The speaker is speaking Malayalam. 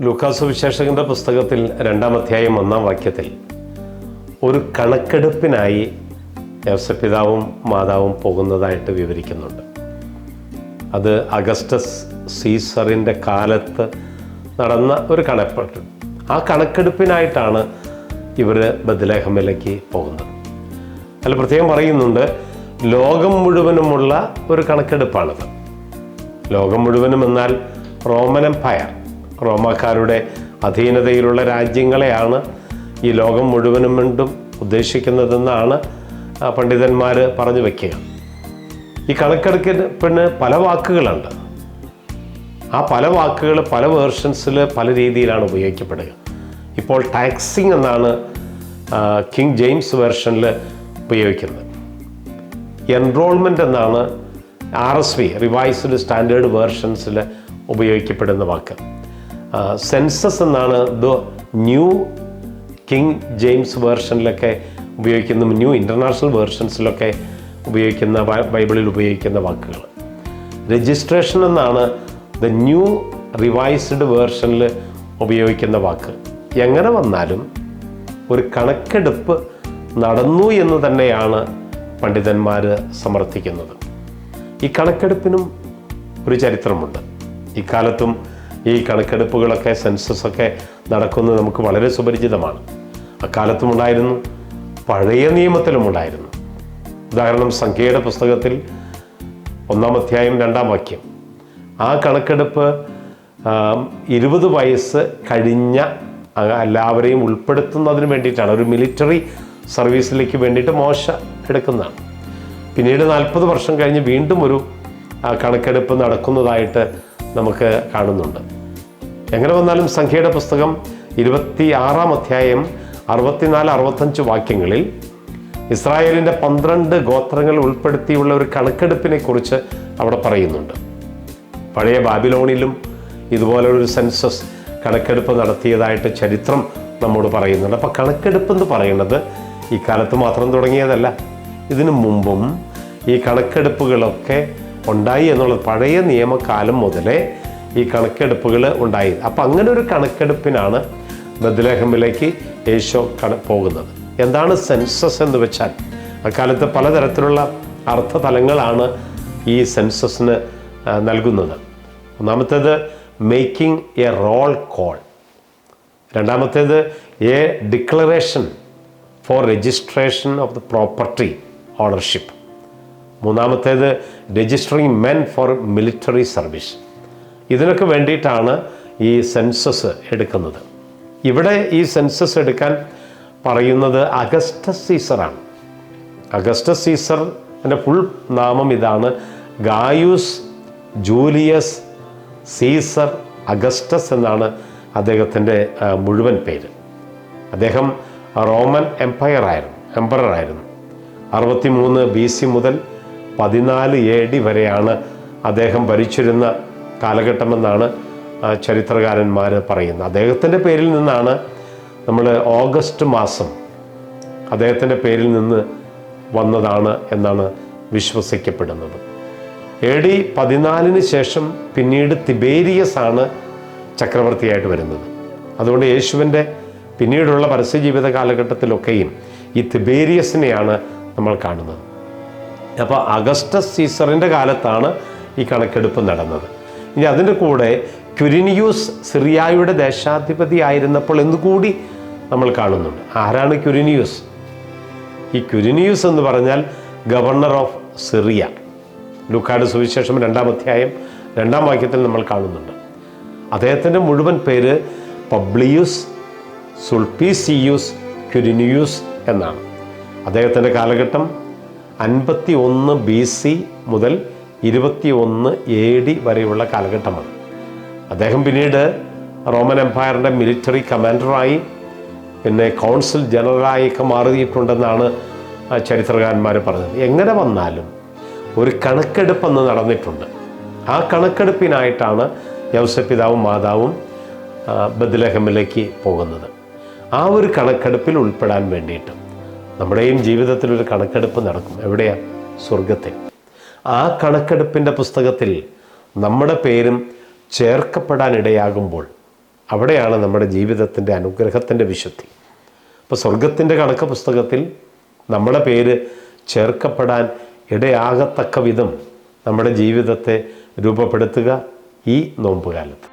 ലൂക്കാസ് സുവിശേഷകന്റെ പുസ്തകത്തിൽ 2-ാം അധ്യായം 1-ാം വാക്യത്തിൽ ഒരു കണക്കെടുപ്പിനായി യോസേപ്പിതാവും മാതാവും പോകുന്നതായിട്ട് വിവരിക്കുന്നുണ്ട്. അത് അഗസ്റ്റസ് സീസറിൻ്റെ കാലത്ത് നടന്ന ഒരു കണക്കെടുപ്പ്. ആ കണക്കെടുപ്പിനായിട്ടാണ് ഇവർ ബത്ലഹേമിലേക്ക് പോകുന്നത്. അതിൽ പ്രത്യേകം പറയുന്നുണ്ട്, ലോകം മുഴുവനുമുള്ള ഒരു കണക്കെടുപ്പാണിത്. ലോകം മുഴുവനും എന്നാൽ റോമൻ എംപയർ, റോമാക്കാരുടെ അധീനതയിലുള്ള രാജ്യങ്ങളെയാണ് ഈ ലോകം മുഴുവനും വീണ്ടും ഉദ്ദേശിക്കുന്നതെന്നാണ് പണ്ഡിതന്മാർ പറഞ്ഞു വയ്ക്കുക. ഈ കണക്കെടുപ്പിന് പല വാക്കുകളുണ്ട്. ആ പല വാക്കുകൾ പല വേർഷൻസിൽ പല രീതിയിലാണ് ഉപയോഗിക്കപ്പെടുക. ഇപ്പോൾ ടാക്സിങ് എന്നാണ് കിങ് ജെയിംസ് വേർഷനിൽ ഉപയോഗിക്കുന്നത്. എൻറോൾമെൻ്റ് എന്നാണ് RSV റിവൈസ്ഡ് സ്റ്റാൻഡേർഡ് വേർഷൻസിൽ ഉപയോഗിക്കപ്പെടുന്ന വാക്ക്. സെൻസസ് എന്നാണ് ന്യൂ കിങ് ജെയിംസ് വേർഷനിലൊക്കെ ഉപയോഗിക്കുന്ന, ന്യൂ ഇൻ്റർനാഷണൽ വേർഷൻസിലൊക്കെ ഉപയോഗിക്കുന്ന, ബൈബിളിൽ ഉപയോഗിക്കുന്ന വാക്കുകൾ. രജിസ്ട്രേഷൻ എന്നാണ് ന്യൂ റിവൈസ്ഡ് വേർഷനിൽ ഉപയോഗിക്കുന്ന വാക്ക്. എങ്ങനെ വന്നാലും ഒരു കണക്കെടുപ്പ് നടന്നു എന്ന് തന്നെയാണ് പണ്ഡിതന്മാർ സമർത്ഥിക്കുന്നത്. ഈ കണക്കെടുപ്പിനും ഒരു ചരിത്രമുണ്ട്. ഇക്കാലത്തും ഈ കണക്കെടുപ്പുകളൊക്കെ, സെൻസസൊക്കെ നടക്കുന്നത് നമുക്ക് വളരെ സുപരിചിതമാണ്. അക്കാലത്തും ഉണ്ടായിരുന്നു, പഴയ നിയമത്തിലും ഉണ്ടായിരുന്നു. ഉദാഹരണം, സംഖ്യയുടെ പുസ്തകത്തിൽ 1-ാം അധ്യായം 2-ാം വാക്യം. ആ കണക്കെടുപ്പ് 20 വയസ്സ് കഴിഞ്ഞ എല്ലാവരെയും ഉൾപ്പെടുത്തുന്നതിന് വേണ്ടിയിട്ടാണ്. ഒരു മിലിറ്ററി സർവീസിലേക്ക് വേണ്ടിയിട്ട് മോശ എടുക്കുന്നതാണ്. പിന്നീട് 40 വർഷം കഴിഞ്ഞ് വീണ്ടും ഒരു കണക്കെടുപ്പ് നടക്കുന്നതായിട്ട് നമുക്ക് കാണുന്നുണ്ട്. എങ്ങനെ വന്നാലും സംഖ്യയുടെ പുസ്തകം 26-ാം അധ്യായം 64-65 വാക്യങ്ങളിൽ ഇസ്രായേലിൻ്റെ 12 ഗോത്രങ്ങൾ ഉൾപ്പെടുത്തിയുള്ള ഒരു കണക്കെടുപ്പിനെ കുറിച്ച് അവിടെ പറയുന്നുണ്ട്. പഴയ ബാബിലോണിലും ഇതുപോലൊരു സെൻസസ് കണക്കെടുപ്പ് നടത്തിയതായിട്ട് ചരിത്രം നമ്മോട് പറയുന്നുണ്ട്. അപ്പോൾ കണക്കെടുപ്പ് എന്ന് പറയുന്നത് ഈ കാലത്ത് മാത്രം തുടങ്ങിയതല്ല. ഇതിനു മുമ്പും ഈ കണക്കെടുപ്പുകളൊക്കെ ഉണ്ടായി എന്നുള്ളത് പഴയ നിയമകാലം മുതലേ ഈ കണക്കെടുപ്പുകൾ ഉണ്ടായി. അപ്പം അങ്ങനെ ഒരു കണക്കെടുപ്പിനാണ് ബത്ലഹേമിലേക്ക് യേശു പോകുന്നത്. എന്താണ് സെൻസസ് എന്ന് വെച്ചാൽ, അക്കാലത്ത് പലതരത്തിലുള്ള അർത്ഥതലങ്ങളാണ് ഈ സെൻസസിന് നൽകുന്നത്. ഒന്നാമത്തേത് മേക്കിംഗ് എ റോൾ കോൾ, രണ്ടാമത്തേത് a declaration for registration of the property ownership, മൂന്നാമത്തേത് registering men for military service. ഇതിനൊക്കെ വേണ്ടിയിട്ടാണ് ഈ സെൻസസ് എടുക്കുന്നത്. ഇവിടെ ഈ സെൻസസ് എടുക്കാൻ പറയുന്നത് അഗസ്റ്റസ് സീസറാണ്. അഗസ്റ്റസ് സീസറിൻ്റെ ഫുൾ നാമം ഇതാണ്: ഗായൂസ് ജൂലിയസ് സീസർ അഗസ്റ്റസ് എന്നാണ് അദ്ദേഹത്തിൻ്റെ മുഴുവൻ പേര്. അദ്ദേഹം റോമൻ എംപററായിരുന്നു. 63 BC മുതൽ 14 AD വരെയാണ് അദ്ദേഹം ഭരിച്ചിരുന്ന കാലഘട്ടമെന്നാണ് ചരിത്രകാരന്മാർ പറയുന്നത്. അദ്ദേഹത്തിൻ്റെ പേരിൽ നിന്നാണ് നമ്മൾ ഓഗസ്റ്റ് മാസം അദ്ദേഹത്തിൻ്റെ പേരിൽ നിന്ന് വന്നതാണ് എന്നാണ് വിശ്വസിക്കപ്പെടുന്നത്. AD 14 ശേഷം പിന്നീട് തിബേരിയസ് ആണ് ചക്രവർത്തിയായിട്ട് വരുന്നത്. അതുകൊണ്ട് യേശുവിൻ്റെ പിന്നീടുള്ള പരസ്യജീവിത കാലഘട്ടത്തിലൊക്കെയും ഈ തിബേരിയസിനെയാണ് നമ്മൾ കാണുന്നത്. അപ്പോൾ അഗസ്റ്റസ് സീസറിൻ്റെ കാലത്താണ് ഈ കണക്കെടുപ്പ് നടന്നത്. ഇനി അതിൻ്റെ കൂടെ ക്വിരിനിയൂസ് സിറിയായുടെ ദേശാധിപതി ആയിരുന്നപ്പോൾ എന്നുകൂടി നമ്മൾ കാണുന്നുണ്ട്. ആരാണ് ക്വിരിനിയൂസ്? ഈ ക്വിരിനിയൂസ് എന്ന് പറഞ്ഞാൽ ഗവർണർ ഓഫ് സിറിയ. ലൂക്കായുടെ സുവിശേഷം 2-ാം അധ്യായം 2-ാം വാക്യത്തിൽ നമ്മൾ കാണുന്നുണ്ട്. അദ്ദേഹത്തിൻ്റെ മുഴുവൻ പേര് പബ്ലിയൂസ് സുൾപ്പീസിയൂസ് ക്വിരിനിയൂസ് എന്നാണ്. അദ്ദേഹത്തിൻ്റെ കാലഘട്ടം 51 BC മുതൽ 21 AD വരെയുള്ള കാലഘട്ടമാണ്. അദ്ദേഹം പിന്നീട് റോമൻ എംപയറിൻ്റെ മിലിറ്ററി കമാൻഡറായി, പിന്നെ കൗൺസിൽ ജനറലായൊക്കെ മാറിയിട്ടുണ്ടെന്നാണ് ചരിത്രകാരന്മാർ പറഞ്ഞത്. എങ്ങനെ വന്നാലും ഒരു കണക്കെടുപ്പെന്ന് നടന്നിട്ടുണ്ട്. ആ കണക്കെടുപ്പിനായിട്ടാണ് യോസേപ്പിതാവും മാതാവും ബത്ലഹേമിലേക്ക് പോകുന്നത്. ആ ഒരു കണക്കെടുപ്പിൽ ഉൾപ്പെടാൻ വേണ്ടിയിട്ട് നമ്മുടെയും ജീവിതത്തിലൊരു കണക്കെടുപ്പ് നടക്കും. എവിടെയാണ്? സ്വർഗത്തിൽ. ആ കണക്കെടുപ്പിൻ്റെ പുസ്തകത്തിൽ നമ്മുടെ പേരും ചേർക്കപ്പെടാനിടയാകുമ്പോൾ അവിടെയാണ് നമ്മുടെ ജീവിതത്തിൻ്റെ അനുഗ്രഹത്തിൻ്റെ വിശുദ്ധി. അപ്പോൾ സ്വർഗത്തിൻ്റെ കണക്ക് പുസ്തകത്തിൽ നമ്മുടെ പേര് ചേർക്കപ്പെടാൻ ഇടയാകത്തക്ക വിധം നമ്മുടെ ജീവിതത്തെ രൂപപ്പെടുത്തുക ഈ നോമ്പുകാലത്ത്.